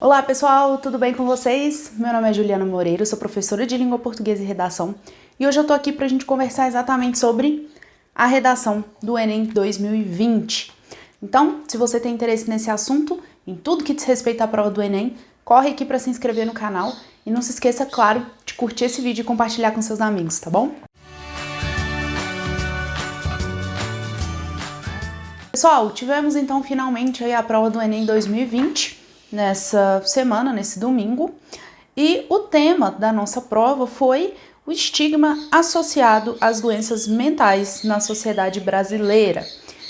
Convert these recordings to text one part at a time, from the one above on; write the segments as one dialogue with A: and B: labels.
A: Olá pessoal, tudo bem com vocês? Meu nome é Juliana Moreira, sou professora de Língua Portuguesa e Redação e hoje eu tô aqui pra gente conversar exatamente sobre a redação do Enem 2020. Então, se você tem interesse nesse assunto, em tudo que diz respeito à prova do Enem, corre aqui para se inscrever no canal e não se esqueça, claro, de curtir esse vídeo e compartilhar com seus amigos, tá bom? Pessoal, tivemos então finalmente aí a prova do Enem 2020. Nessa semana, nesse domingo, e o tema da nossa prova foi o estigma associado às doenças mentais na sociedade brasileira.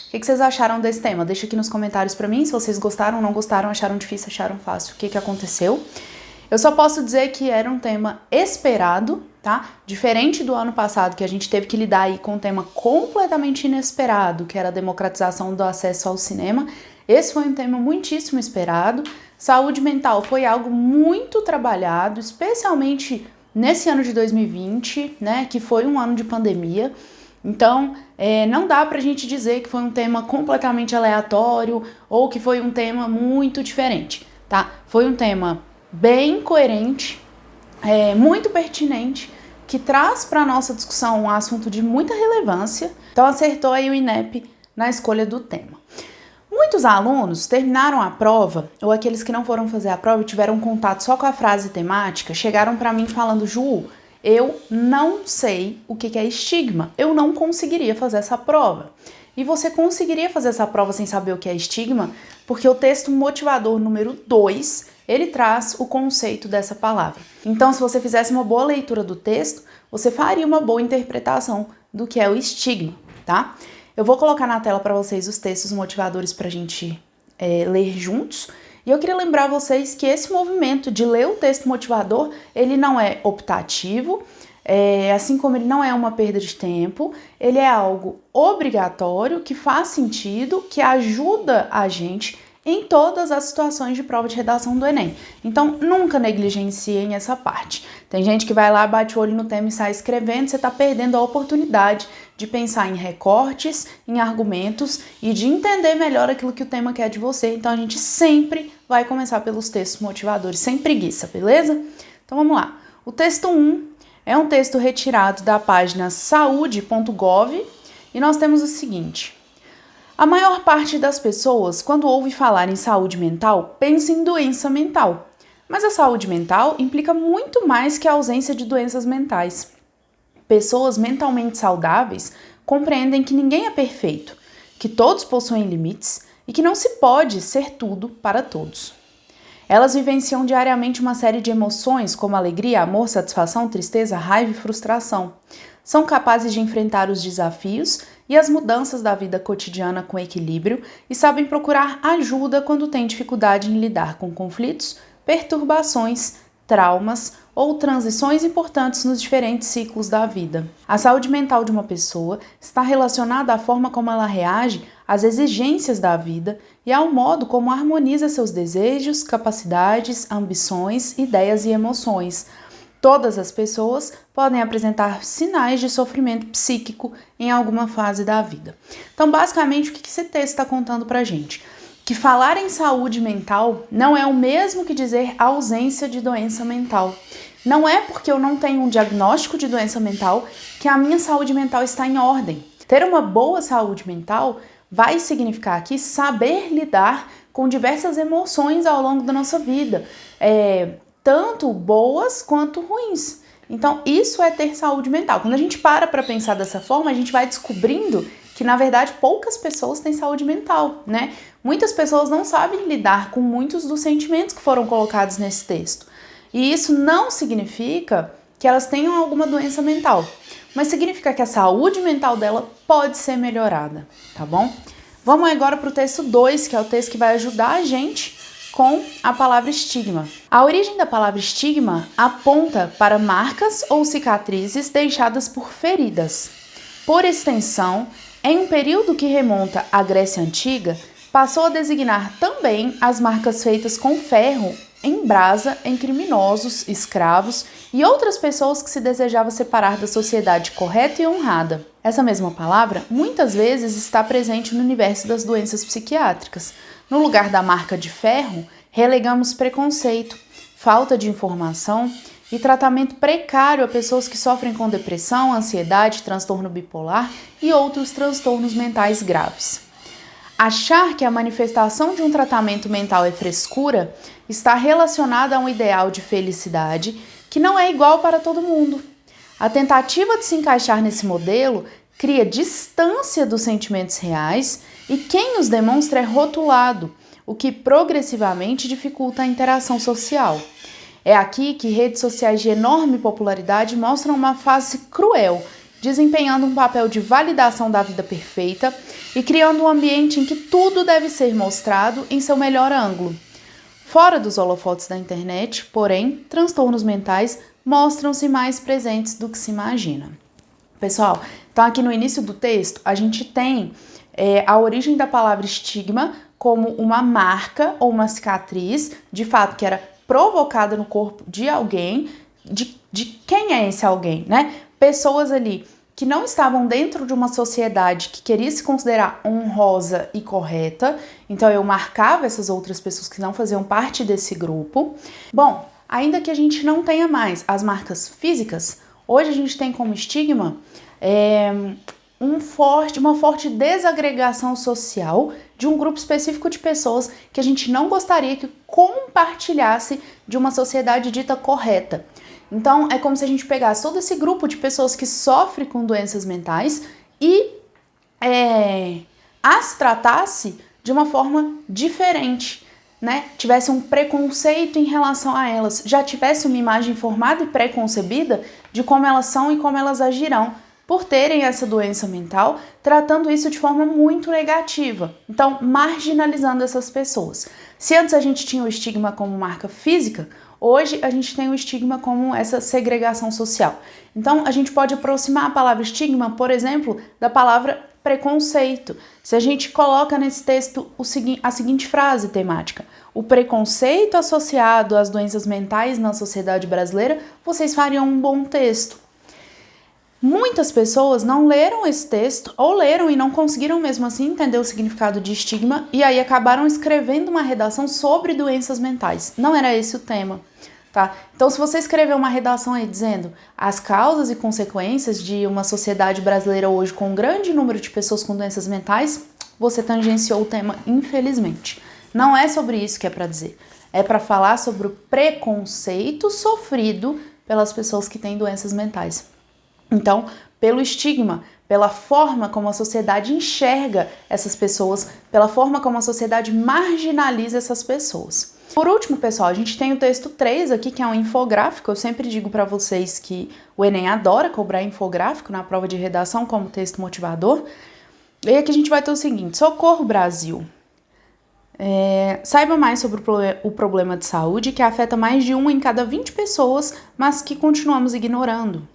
A: O que vocês acharam desse tema? Deixa aqui nos comentários pra mim, se vocês gostaram, não gostaram, acharam difícil, acharam fácil, o que aconteceu. Eu só posso dizer que era um tema esperado, tá? Diferente do ano passado, que a gente teve que lidar aí com um tema completamente inesperado, que era a democratização do acesso ao cinema. Esse foi um tema muitíssimo esperado. Saúde mental foi algo muito trabalhado, especialmente nesse ano de 2020, né, que foi um ano de pandemia. Então, não dá pra gente dizer que foi um tema completamente aleatório ou que foi um tema muito diferente, tá? Foi um tema bem coerente, muito pertinente, que traz para a nossa discussão um assunto de muita relevância. Então, acertou aí o INEP na escolha do tema. Muitos alunos terminaram a prova, ou aqueles que não foram fazer a prova e tiveram contato só com a frase temática, chegaram para mim falando: Ju, eu não sei o que é estigma, eu não conseguiria fazer essa prova. E você conseguiria fazer essa prova sem saber o que é estigma? Porque o texto motivador número 2, ele traz o conceito dessa palavra. Então, se você fizesse uma boa leitura do texto, você faria uma boa interpretação do que é o estigma, tá? Eu vou colocar na tela para vocês os textos motivadores para a gente ler juntos. E eu queria lembrar vocês que esse movimento de ler o texto motivador, ele não é optativo, assim como ele não é uma perda de tempo, ele é algo obrigatório, que faz sentido, que ajuda a gente em todas as situações de prova de redação do Enem. Então, nunca negligenciem essa parte. Tem gente que vai lá, bate o olho no tema e sai escrevendo, você está perdendo a oportunidade de pensar em recortes, em argumentos e de entender melhor aquilo que o tema quer de você. Então, a gente sempre vai começar pelos textos motivadores, sem preguiça, beleza? Então, vamos lá. O texto 1 é um texto retirado da página saude.gov e nós temos o seguinte: a maior parte das pessoas, quando ouve falar em saúde mental, pensa em doença mental. Mas a saúde mental implica muito mais que a ausência de doenças mentais. Pessoas mentalmente saudáveis compreendem que ninguém é perfeito, que todos possuem limites e que não se pode ser tudo para todos. Elas vivenciam diariamente uma série de emoções como alegria, amor, satisfação, tristeza, raiva e frustração. São capazes de enfrentar os desafios e as mudanças da vida cotidiana com equilíbrio e sabem procurar ajuda quando têm dificuldade em lidar com conflitos, perturbações, traumas ou transições importantes nos diferentes ciclos da vida. A saúde mental de uma pessoa está relacionada à forma como ela reage às exigências da vida e ao modo como harmoniza seus desejos, capacidades, ambições, ideias e emoções. Todas as pessoas podem apresentar sinais de sofrimento psíquico em alguma fase da vida. Então, basicamente, o que esse texto está contando pra gente? Que falar em saúde mental não é o mesmo que dizer ausência de doença mental. Não é porque eu não tenho um diagnóstico de doença mental que a minha saúde mental está em ordem. Ter uma boa saúde mental vai significar aqui saber lidar com diversas emoções ao longo da nossa vida, tanto boas quanto ruins. Então, isso é ter saúde mental. Quando a gente para pensar dessa forma, a gente vai descobrindo que, na verdade, poucas pessoas têm saúde mental, né? Muitas pessoas não sabem lidar com muitos dos sentimentos que foram colocados nesse texto. E isso não significa que elas tenham alguma doença mental, mas significa que a saúde mental dela pode ser melhorada, tá bom? Vamos agora para o texto 2, que é o texto que vai ajudar a gente com a palavra estigma. A origem da palavra estigma aponta para marcas ou cicatrizes deixadas por feridas. Por extensão, em um período que remonta à Grécia Antiga, passou a designar também as marcas feitas com ferro em brasa em criminosos, escravos e outras pessoas que se desejava separar da sociedade correta e honrada. Essa mesma palavra muitas vezes está presente no universo das doenças psiquiátricas. No lugar da marca de ferro, Relegamos preconceito, falta de informação e tratamento precário a pessoas que sofrem com depressão, ansiedade, transtorno bipolar e outros transtornos mentais graves. Achar que a manifestação de um tratamento mental é frescura está relacionada a um ideal de felicidade que não é igual para todo mundo. A tentativa de se encaixar nesse modelo cria distância dos sentimentos reais e quem os demonstra é rotulado, o que progressivamente dificulta a interação social. É aqui que redes sociais de enorme popularidade mostram uma face cruel, desempenhando um papel de validação da vida perfeita e criando um ambiente em que tudo deve ser mostrado em seu melhor ângulo. Fora dos holofotes da internet, porém, transtornos mentais mostram-se mais presentes do que se imagina. Pessoal, então aqui no início do texto a gente tem a origem da palavra estigma como uma marca ou uma cicatriz, de fato, que era provocada no corpo de alguém. De quem é esse alguém, né? Pessoas ali que não estavam dentro de uma sociedade que queria se considerar honrosa e correta, então eu marcava essas outras pessoas que não faziam parte desse grupo. Bom, ainda que a gente não tenha mais as marcas físicas, hoje a gente tem como estigma uma forte desagregação social de um grupo específico de pessoas que a gente não gostaria que compartilhasse de uma sociedade dita correta. Então, é como se a gente pegasse todo esse grupo de pessoas que sofrem com doenças mentais e as tratasse de uma forma diferente, né? Tivesse um preconceito em relação a elas, já tivesse uma imagem formada e pré-concebida de como elas são e como elas agirão por terem essa doença mental, tratando isso de forma muito negativa. Então, marginalizando essas pessoas. Se antes a gente tinha o estigma como marca física, hoje a gente tem o estigma como essa segregação social. Então, a gente pode aproximar a palavra estigma, por exemplo, da palavra preconceito. Se a gente coloca nesse texto a seguinte frase temática: o preconceito associado às doenças mentais na sociedade brasileira, vocês fariam um bom texto. Muitas pessoas não leram esse texto, ou leram e não conseguiram mesmo assim entender o significado de estigma, e aí acabaram escrevendo uma redação sobre doenças mentais. Não era esse o tema, tá? Então, se você escrever uma redação aí dizendo as causas e consequências de uma sociedade brasileira hoje com um grande número de pessoas com doenças mentais, você tangenciou o tema, infelizmente. Não é sobre isso que é para dizer. É para falar sobre o preconceito sofrido pelas pessoas que têm doenças mentais. Então, pelo estigma, pela forma como a sociedade enxerga essas pessoas, pela forma como a sociedade marginaliza essas pessoas. Por último, pessoal, a gente tem o texto 3 aqui, que é um infográfico. Eu sempre digo para vocês que o Enem adora cobrar infográfico na prova de redação como texto motivador. E aqui a gente vai ter o seguinte: Socorro, Brasil. Saiba mais sobre o problema de saúde que afeta mais de 1 em cada 20 pessoas, mas que continuamos ignorando.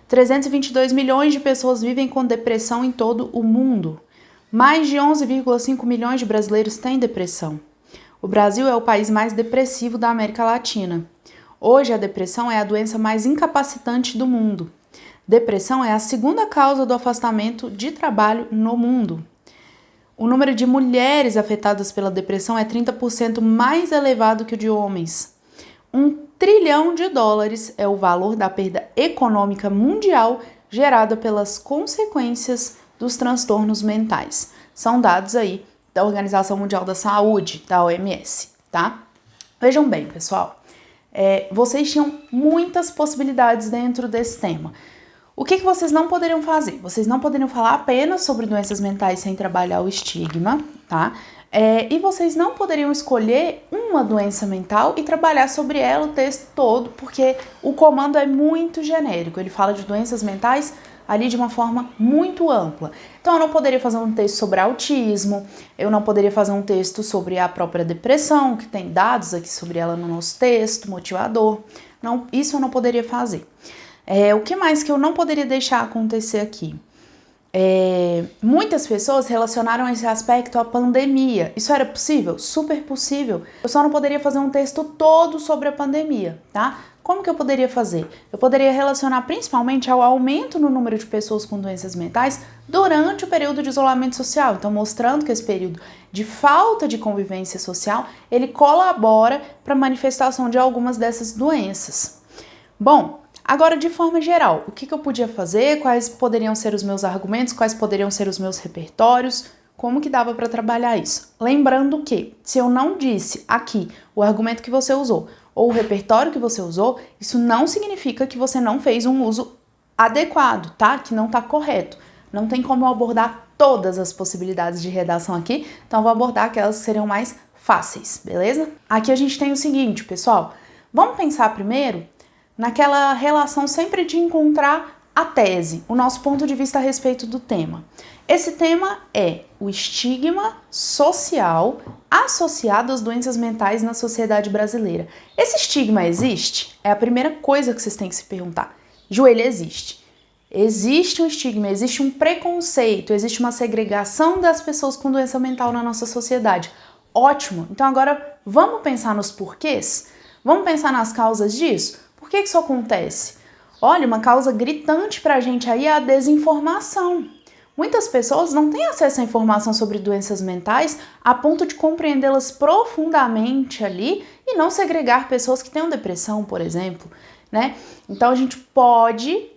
A: 322 milhões de pessoas vivem com depressão em todo o mundo. Mais de 11,5 milhões de brasileiros têm depressão. O Brasil é o país mais depressivo da América Latina. Hoje, a depressão é a doença mais incapacitante do mundo. Depressão é a segunda causa do afastamento de trabalho no mundo. O número de mulheres afetadas pela depressão é 30% mais elevado que o de homens. $1 trilhão é o valor da perda econômica mundial gerada pelas consequências dos transtornos mentais. São dados aí da Organização Mundial da Saúde, da OMS, tá? Vejam bem, pessoal, vocês tinham muitas possibilidades dentro desse tema. O que vocês não poderiam fazer? Vocês não poderiam falar apenas sobre doenças mentais sem trabalhar o estigma, tá? E vocês não poderiam escolher uma doença mental e trabalhar sobre ela o texto todo, porque o comando é muito genérico. Ele fala de doenças mentais ali de uma forma muito ampla. Então, eu não poderia fazer um texto sobre autismo, eu não poderia fazer um texto sobre a própria depressão, que tem dados aqui sobre ela no nosso texto motivador. Não, isso eu não poderia fazer. O que mais que eu não poderia deixar acontecer aqui? Muitas pessoas relacionaram esse aspecto à pandemia. Isso era possível? Super possível. Eu só não poderia fazer um texto todo sobre a pandemia, tá? Como que eu poderia fazer? Eu poderia relacionar principalmente ao aumento no número de pessoas com doenças mentais durante o período de isolamento social. Então, mostrando que esse período de falta de convivência social, ele colabora para a manifestação de algumas dessas doenças. Bom, agora, de forma geral, o que eu podia fazer, quais poderiam ser os meus argumentos, quais poderiam ser os meus repertórios, como que dava para trabalhar isso? Lembrando que, se eu não disse aqui o argumento que você usou ou o repertório que você usou, isso não significa que você não fez um uso adequado, tá? Que não está correto. Não tem como eu abordar todas as possibilidades de redação aqui, então eu vou abordar aquelas que seriam mais fáceis, beleza? Aqui a gente tem o seguinte, pessoal, vamos pensar primeiro naquela relação sempre de encontrar a tese, o nosso ponto de vista a respeito do tema. Esse tema é o estigma social associado às doenças mentais na sociedade brasileira. Esse estigma existe? É a primeira coisa que vocês têm que se perguntar. Ju, ele existe. Existe um estigma, existe um preconceito, existe uma segregação das pessoas com doença mental na nossa sociedade. Ótimo! Então agora vamos pensar nos porquês? Vamos pensar nas causas disso? Por que isso acontece? Olha, uma causa gritante pra gente aí é a desinformação. Muitas pessoas não têm acesso à informação sobre doenças mentais a ponto de compreendê-las profundamente ali e não segregar pessoas que tenham depressão, por exemplo, né? Então a gente pode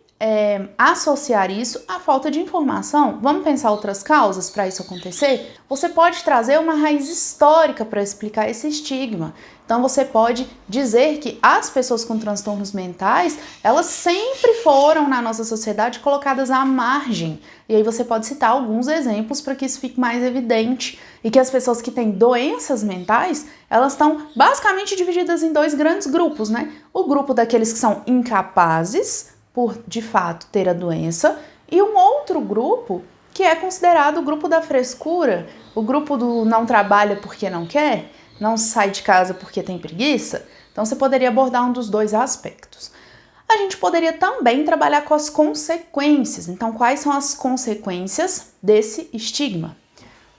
A: associar isso à falta de informação. Vamos pensar outras causas para isso acontecer? Você pode trazer uma raiz histórica para explicar esse estigma. Então você pode dizer que as pessoas com transtornos mentais, elas sempre foram na nossa sociedade colocadas à margem. E aí você pode citar alguns exemplos para que isso fique mais evidente. E que as pessoas que têm doenças mentais, elas estão basicamente divididas em dois grandes grupos, né? O grupo daqueles que são incapazes por, de fato, ter a doença, e um outro grupo que é considerado o grupo da frescura, o grupo do não trabalha porque não quer, não sai de casa porque tem preguiça. Então você poderia abordar um dos dois aspectos. A gente poderia também trabalhar com as consequências. Então, quais são as consequências desse estigma?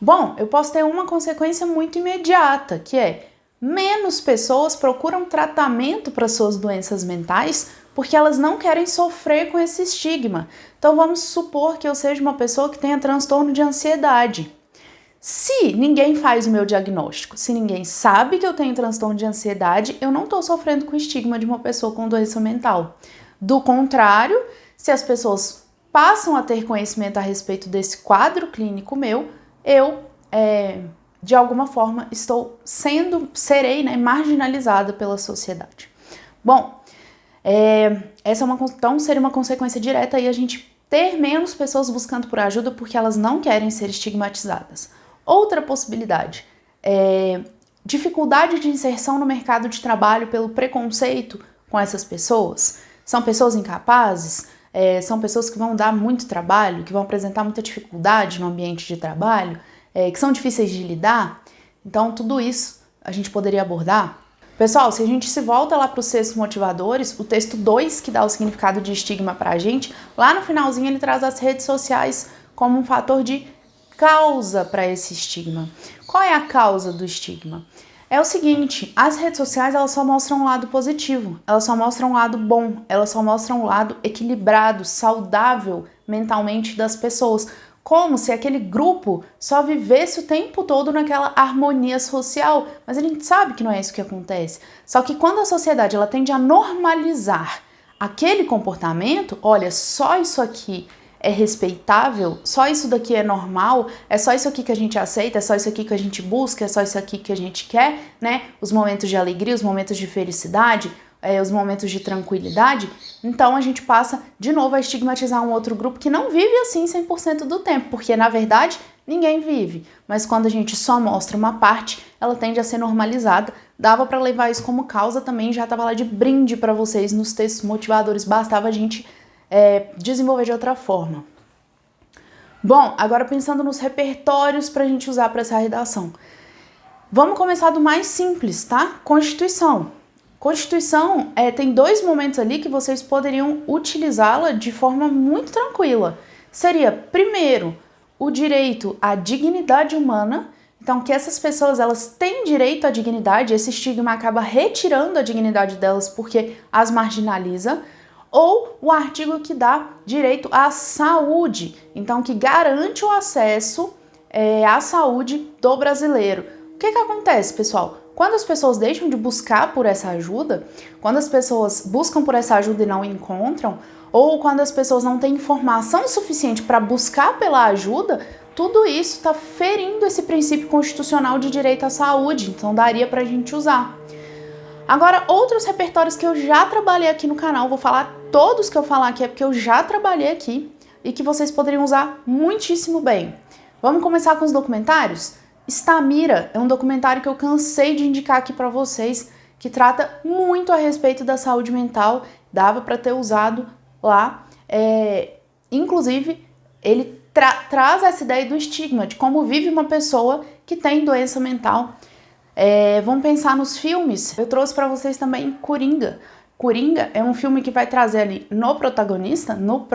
A: Bom, eu posso ter uma consequência muito imediata, que é menos pessoas procuram tratamento para suas doenças mentais porque elas não querem sofrer com esse estigma. Então vamos supor que eu seja uma pessoa que tenha transtorno de ansiedade. Se ninguém faz o meu diagnóstico, se ninguém sabe que eu tenho transtorno de ansiedade, eu não estou sofrendo com o estigma de uma pessoa com doença mental. Do contrário, se as pessoas passam a ter conhecimento a respeito desse quadro clínico meu, eu, de alguma forma, serei marginalizada pela sociedade. Bom, essa então seria uma consequência direta aí a gente ter menos pessoas buscando por ajuda porque elas não querem ser estigmatizadas. Outra possibilidade é dificuldade de inserção no mercado de trabalho pelo preconceito com essas pessoas. São pessoas incapazes, são pessoas que vão dar muito trabalho, que vão apresentar muita dificuldade no ambiente de trabalho, que são difíceis de lidar. Então, tudo isso a gente poderia abordar. Pessoal, se a gente se volta lá para os textos motivadores, o texto 2, que dá o significado de estigma para a gente, lá no finalzinho ele traz as redes sociais como um fator de causa para esse estigma. Qual é a causa do estigma? É o seguinte, as redes sociais elas só mostram um lado positivo, elas só mostram um lado bom, elas só mostram um lado equilibrado, saudável mentalmente das pessoas, como se aquele grupo só vivesse o tempo todo naquela harmonia social, mas a gente sabe que não é isso que acontece. Só que quando a sociedade ela tende a normalizar aquele comportamento, olha, só isso aqui é respeitável, só isso daqui é normal, é só isso aqui que a gente aceita, é só isso aqui que a gente busca, é só isso aqui que a gente quer, né? Os momentos de alegria, os momentos de felicidade, os momentos de tranquilidade. Então a gente passa de novo a estigmatizar um outro grupo que não vive assim 100% do tempo, porque na verdade ninguém vive, mas quando a gente só mostra uma parte, ela tende a ser normalizada. Dava para levar isso como causa também, já estava lá de brinde para vocês nos textos motivadores, bastava a gente desenvolver de outra forma. Bom, agora pensando nos repertórios para a gente usar para essa redação. Vamos começar do mais simples, tá? Constituição. Constituição tem dois momentos ali que vocês poderiam utilizá-la de forma muito tranquila. seria, primeiro, o direito à dignidade humana. Então, que essas pessoas, elas têm direito à dignidade, esse estigma acaba retirando a dignidade delas porque as marginaliza. Ou o artigo que dá direito à saúde, então que garante o acesso à saúde do brasileiro. O que acontece, pessoal? Quando as pessoas deixam de buscar por essa ajuda, quando as pessoas buscam por essa ajuda e não encontram, ou quando as pessoas não têm informação suficiente para buscar pela ajuda, tudo isso está ferindo esse princípio constitucional de direito à saúde, então daria para a gente usar. Agora, outros repertórios que eu já trabalhei aqui no canal, vou falar todos que eu falar aqui é porque eu já trabalhei aqui e que vocês poderiam usar muitíssimo bem. Vamos começar com os documentários? Stamira é um documentário que eu cansei de indicar aqui para vocês, que trata muito a respeito da saúde mental, dava para ter usado lá. Inclusive, ele traz essa ideia do estigma, de como vive uma pessoa que tem doença mental. Vamos pensar nos filmes. Eu trouxe para vocês também Coringa. Coringa é um filme que vai trazer ali no protagonista, no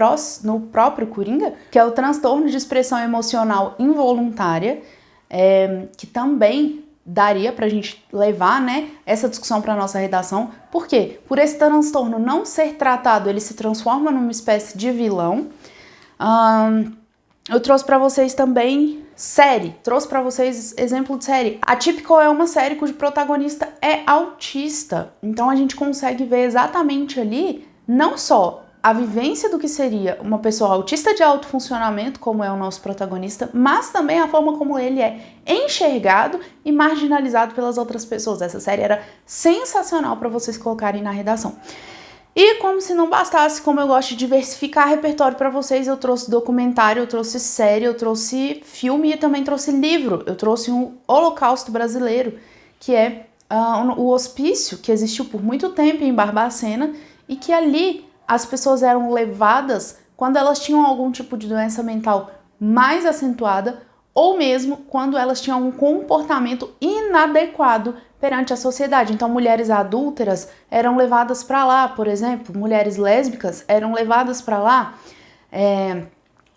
A: próprio Coringa, que é o transtorno de expressão emocional involuntária, que também daria pra gente levar, né, essa discussão para nossa redação. Por quê? Por esse transtorno não ser tratado, ele se transforma numa espécie de vilão. Eu trouxe para vocês também trouxe para vocês exemplo de série. Atypical é uma série cujo protagonista é autista, então a gente consegue ver exatamente ali, não só a vivência do que seria uma pessoa autista de alto funcionamento, como é o nosso protagonista, mas também a forma como ele é enxergado e marginalizado pelas outras pessoas. Essa série era sensacional para vocês colocarem na redação. E como se não bastasse, como eu gosto de diversificar repertório para vocês, eu trouxe documentário, eu trouxe série, eu trouxe filme e também trouxe livro. Eu trouxe um Holocausto Brasileiro, que é o hospício que existiu por muito tempo em Barbacena e que ali as pessoas eram levadas quando elas tinham algum tipo de doença mental mais acentuada ou mesmo quando elas tinham um comportamento inadequado perante a sociedade. Então, mulheres adúlteras eram levadas para lá, por exemplo, mulheres lésbicas eram levadas para lá.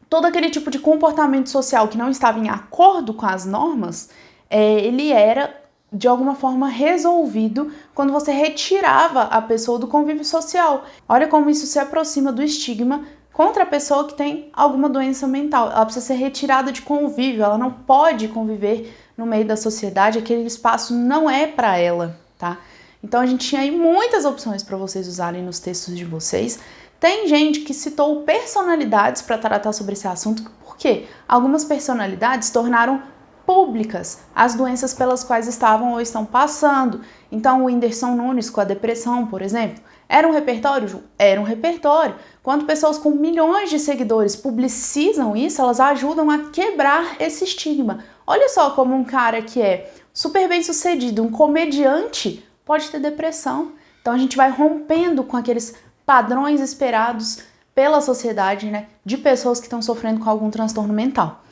A: Todo aquele tipo de comportamento social que não estava em acordo com as normas, ele era, de alguma forma, resolvido quando você retirava a pessoa do convívio social. Olha como isso se aproxima do estigma contra a pessoa que tem alguma doença mental. Ela precisa ser retirada de convívio, ela não pode conviver no meio da sociedade, aquele espaço não é para ela, tá? Então a gente tinha aí muitas opções para vocês usarem nos textos de vocês. Tem gente que citou personalidades para tratar sobre esse assunto, porque algumas personalidades tornaram públicas as doenças pelas quais estavam ou estão passando. Então o Whindersson Nunes com a depressão, por exemplo, era um repertório, Ju? Era um repertório. Quando pessoas com milhões de seguidores publicizam isso, elas ajudam a quebrar esse estigma. Olha só como um cara que é super bem sucedido, um comediante, pode ter depressão. Então a gente vai rompendo com aqueles padrões esperados pela sociedade, né, de pessoas que estão sofrendo com algum transtorno mental.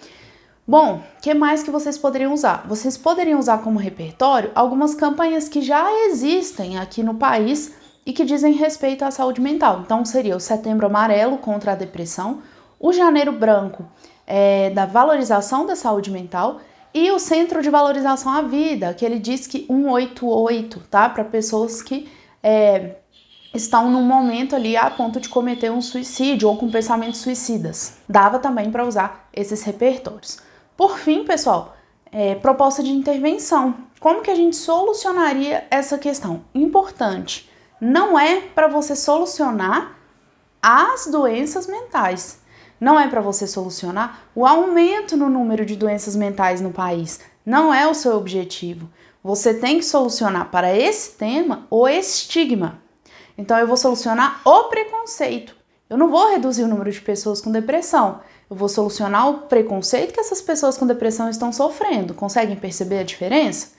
A: Bom, o que mais que vocês poderiam usar? Vocês poderiam usar como repertório algumas campanhas que já existem aqui no país e que dizem respeito à saúde mental. Então seria o Setembro Amarelo contra a depressão, o Janeiro Branco da valorização da saúde mental e o Centro de Valorização à Vida, que ele diz que 188, tá? Para pessoas que estão num momento ali a ponto de cometer um suicídio ou com pensamentos suicidas. Dava também para usar esses repertórios. Por fim, pessoal, proposta de intervenção. Como que a gente solucionaria essa questão? Importante. Não é para você solucionar as doenças mentais. Não é para você solucionar o aumento no número de doenças mentais no país. Não é o seu objetivo. Você tem que solucionar para esse tema o estigma. Então eu vou solucionar o preconceito. Eu não vou reduzir o número de pessoas com depressão. Eu vou solucionar o preconceito que essas pessoas com depressão estão sofrendo. Conseguem perceber a diferença?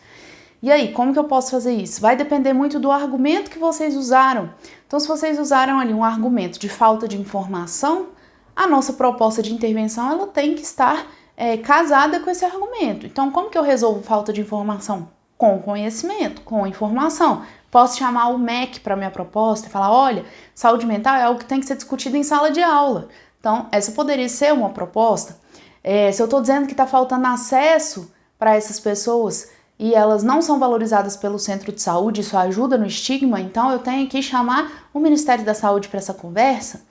A: E aí, como que eu posso fazer isso? Vai depender muito do argumento que vocês usaram. Então, se vocês usaram ali um argumento de falta de informação, a nossa proposta de intervenção ela tem que estar casada com esse argumento. Então, como que eu resolvo falta de informação? Com conhecimento, com informação. Posso chamar o MEC para minha proposta e falar, olha, saúde mental é algo que tem que ser discutido em sala de aula. Então, essa poderia ser uma proposta. Se eu estou dizendo que está faltando acesso para essas pessoas e elas não são valorizadas pelo centro de saúde, isso ajuda no estigma, então eu tenho que chamar o Ministério da Saúde para essa conversa.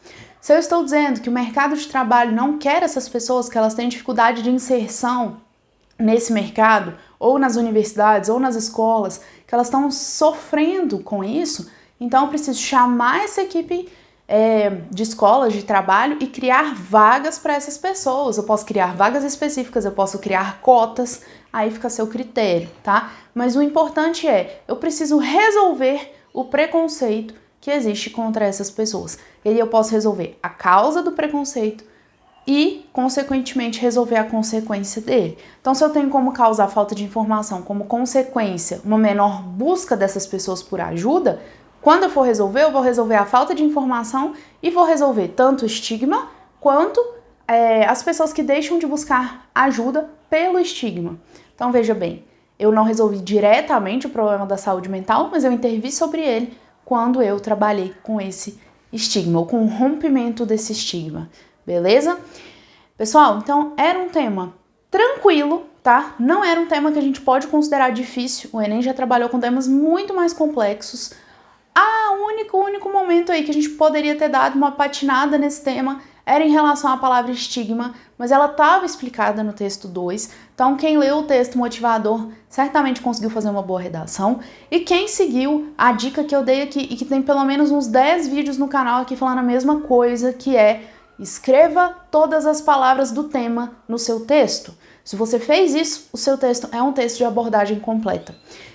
A: Se eu estou dizendo que o mercado de trabalho não quer essas pessoas, que elas têm dificuldade de inserção nesse mercado, ou nas universidades, ou nas escolas, que elas estão sofrendo com isso, então eu preciso chamar essa equipe de escolas de trabalho e criar vagas para essas pessoas. Eu posso criar vagas específicas, eu posso criar cotas, aí fica a seu critério, tá? Mas o importante eu preciso resolver o preconceito que existe contra essas pessoas. E aí eu posso resolver a causa do preconceito e, consequentemente, resolver a consequência dele. Então, se eu tenho como causa a falta de informação, como consequência, uma menor busca dessas pessoas por ajuda, quando eu for resolver, eu vou resolver a falta de informação e vou resolver tanto o estigma quanto as pessoas que deixam de buscar ajuda pelo estigma. Então, veja bem, eu não resolvi diretamente o problema da saúde mental, mas eu intervi sobre ele quando eu trabalhei com esse estigma, ou com o rompimento desse estigma, beleza? Pessoal, então era um tema tranquilo, tá? Não era um tema que a gente pode considerar difícil, o Enem já trabalhou com temas muito mais complexos. O único momento aí que a gente poderia ter dado uma patinada nesse tema era em relação à palavra estigma, mas ela estava explicada no texto 2, então quem leu o texto motivador certamente conseguiu fazer uma boa redação, e quem seguiu a dica que eu dei aqui, e que tem pelo menos uns 10 vídeos no canal aqui falando a mesma coisa, que escreva todas as palavras do tema no seu texto. Se você fez isso, o seu texto é um texto de abordagem completa.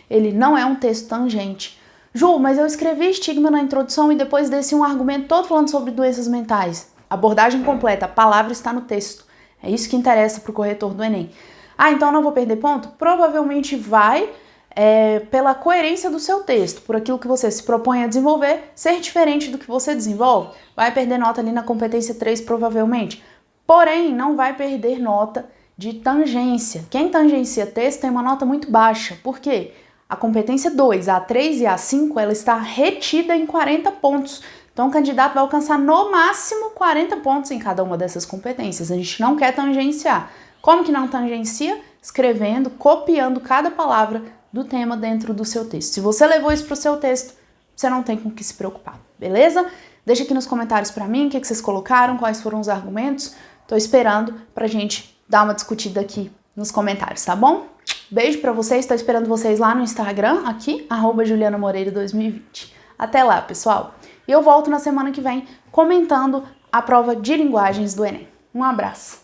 A: Ele não é um texto tangente. Ju, mas eu escrevi estigma na introdução e depois desci um argumento todo falando sobre doenças mentais. Abordagem completa, a palavra está no texto. É isso que interessa para o corretor do Enem. Então não vou perder ponto? Provavelmente vai, pela coerência do seu texto, por aquilo que você se propõe a desenvolver, ser diferente do que você desenvolve. Vai perder nota ali na competência 3, provavelmente. Porém, não vai perder nota de tangência. Quem tangencia texto tem uma nota muito baixa. Por quê? A competência 2, a 3 e a 5, ela está retida em 40 pontos. Então, o candidato vai alcançar no máximo 40 pontos em cada uma dessas competências. A gente não quer tangenciar. Como que não tangencia? Escrevendo, copiando cada palavra do tema dentro do seu texto. Se você levou isso para o seu texto, você não tem com o que se preocupar, beleza? Deixa aqui nos comentários para mim o que vocês colocaram, quais foram os argumentos. Tô esperando pra gente dar uma discutida aqui nos comentários, tá bom? Beijo pra vocês, tô esperando vocês lá no Instagram, aqui, @julianamoreira2020. Até lá, pessoal! E eu volto na semana que vem comentando a prova de linguagens do Enem. Um abraço!